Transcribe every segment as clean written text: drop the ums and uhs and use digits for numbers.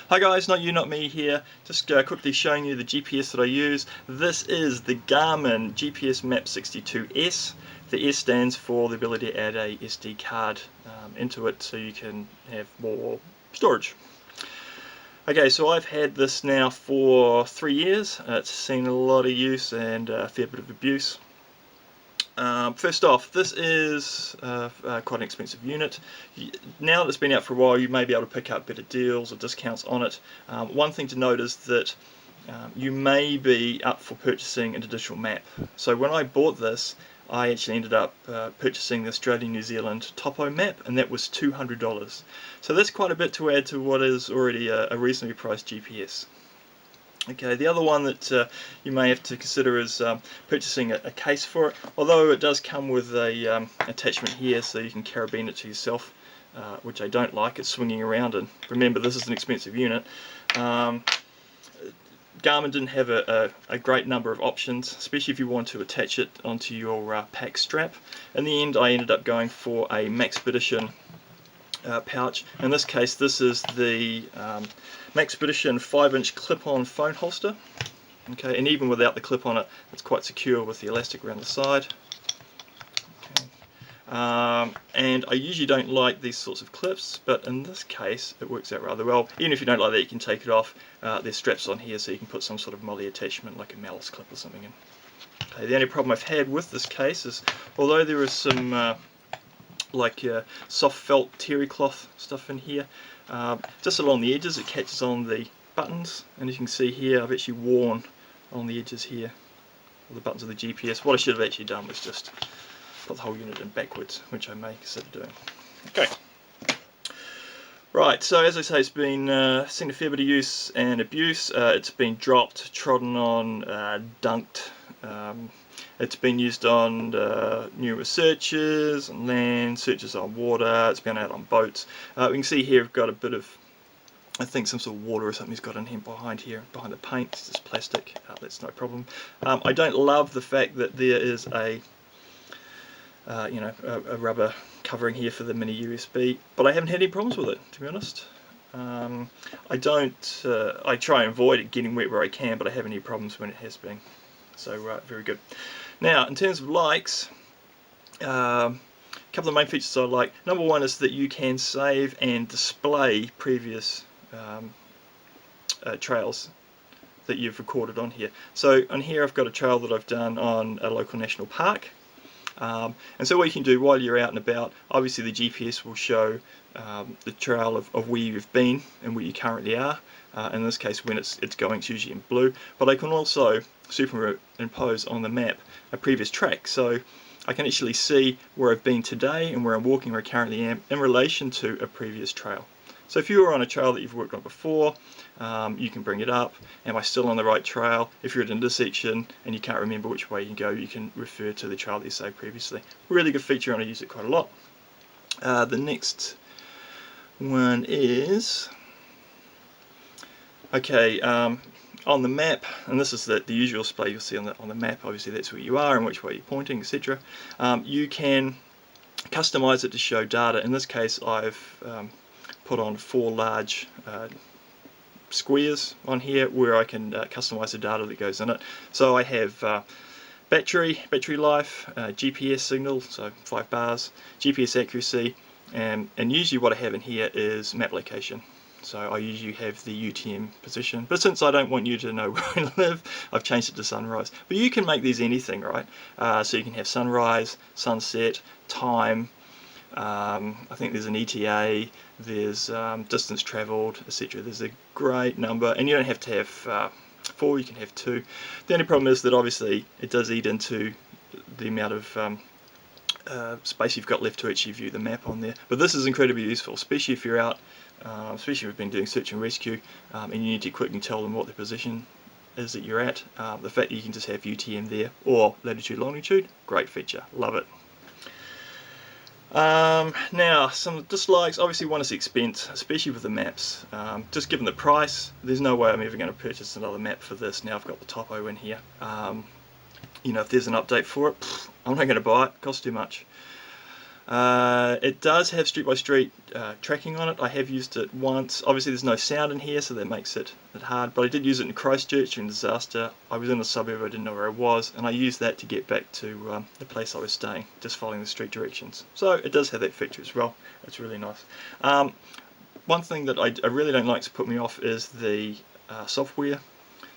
Hi guys, NOTuNOTme here, just quickly showing you the GPS that I use. This is the Garmin GPSmap 62S. The S stands for the ability to add a SD card into it so you can have more storage. Okay, so I've had this now for 3 years. It's seen a lot of use and a fair bit of abuse. First off, this is quite an expensive unit. Now that it's been out for a while, you may be able to pick up better deals or discounts on it. One thing to note is that you may be up for purchasing an additional map. So when I bought this, I actually ended up purchasing the Australia-New Zealand topo map, and that was $200. So that's quite a bit to add to what is already a reasonably priced GPS. Okay, the other one that you may have to consider is purchasing a case for it, although it does come with a attachment here so you can carabine it to yourself, which I don't like. It's swinging around, and remember, this is an expensive unit. Garmin didn't have a great number of options, especially if you want to attach it onto your pack strap. In the end, I ended up going for a Maxpedition pouch. In this case, this is the Maxpedition 5-inch clip-on phone holster. Okay, and even without the clip on it, it's quite secure with the elastic around the side. Okay. And I usually don't like these sorts of clips, but in this case it works out rather well. Even if you don't like that, you can take it off. There's straps on here so you can put some sort of molly attachment like a malice clip or something in. Okay, the only problem I've had with this case is, although there is some soft felt terry cloth stuff in here, just along the edges it catches on the buttons, and as you can see here, I've actually worn on the edges here all the buttons of the GPS. What I should have actually done was just put the whole unit in backwards, which I may consider doing. Okay. Right, so as I say, it's been seen a fair bit of use and abuse. It's been dropped, trodden on, dunked. It's been used on numerous searches on land, searches on water. It's been out on boats. We can see here we've got a bit of, I think, some sort of water or something's got in here behind the paint. It's just plastic. That's no problem. I don't love the fact that there is a a rubber covering here for the mini USB, but I haven't had any problems with it, to be honest. I try and avoid it getting wet where I can, but I haven't any problems when it has been. So very good. Now, in terms of likes, a couple of main features I like. Number one is that you can save and display previous trails that you've recorded on here. So on here I've got a trail that I've done on a local national park. And so what you can do while you're out and about, obviously the GPS will show the trail of where you've been and where you currently are. In this case, when it's going, it's usually in blue. But I can also superimpose on the map a previous track, so I can actually see where I've been today and where I'm walking, where I currently am, in relation to a previous trail. So if you were on a trail that you've worked on before, you can bring it up. Am I still on the right trail? If you're at an intersection and you can't remember which way you go, you can refer to the trail that you saved previously. Really good feature, and I use it quite a lot. The next one is, okay, on the map, and this is the usual display you'll see on the map. Obviously that's where you are and which way you're pointing, etc. You can customize it to show data. In this case, I've put on 4 large squares on here where I can customize the data that goes in it. So I have battery life, GPS signal, so 5 bars, GPS accuracy, and usually what I have in here is map location. So I usually have the UTM position, but since I don't want you to know where I live, I've changed it to sunrise. But you can make these anything, right? So you can have sunrise, sunset, time, I think there's an ETA, there's distance travelled, etc. There's a great number, and you don't have to have 4, you can have 2. The only problem is that obviously it does eat into the amount of space you've got left to actually view the map on there. But this is incredibly useful, especially if you're out, especially if you've been doing search and rescue, and you need to quickly tell them what the position is that you're at. The fact that you can just have UTM there, or latitude, longitude, great feature, love it. Now, some dislikes. Obviously one is expense, especially with the maps. Just given the price, there's no way I'm ever going to purchase another map for this. Now I've got the topo in here. If there's an update for it, I'm not going to buy it. It costs too much. It does have street-by-street tracking on it. I have used it once. Obviously there's no sound in here, so that makes it hard, but I did use it in Christchurch during disaster. I was in a suburb, I didn't know where I was, and I used that to get back to the place I was staying, just following the street directions. So it does have that feature as well. It's really nice. One thing that I really don't like to put me off is the software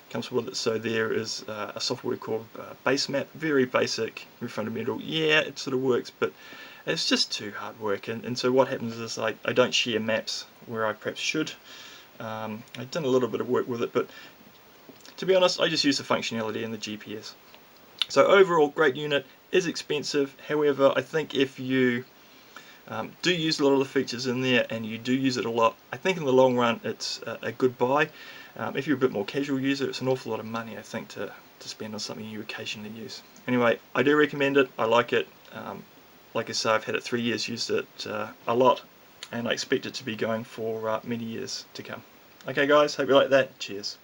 comes with it. So there is a software called GPSmap, very basic, very fundamental. Yeah, it sort of works, but it's just too hard work, and so what happens is I don't share maps where I perhaps should. I've done a little bit of work with it, but to be honest, I just use the functionality in the GPS. So overall, great unit, is expensive. However, I think if you do use a lot of the features in there and you do use it a lot, I think in the long run it's a good buy. If you're a bit more casual user, it's an awful lot of money, I think, to spend on something you occasionally use. Anyway, I do recommend it. I like it. Like I say, I've had it 3 years, used it a lot, and I expect it to be going for many years to come. Okay guys, hope you like that. Cheers.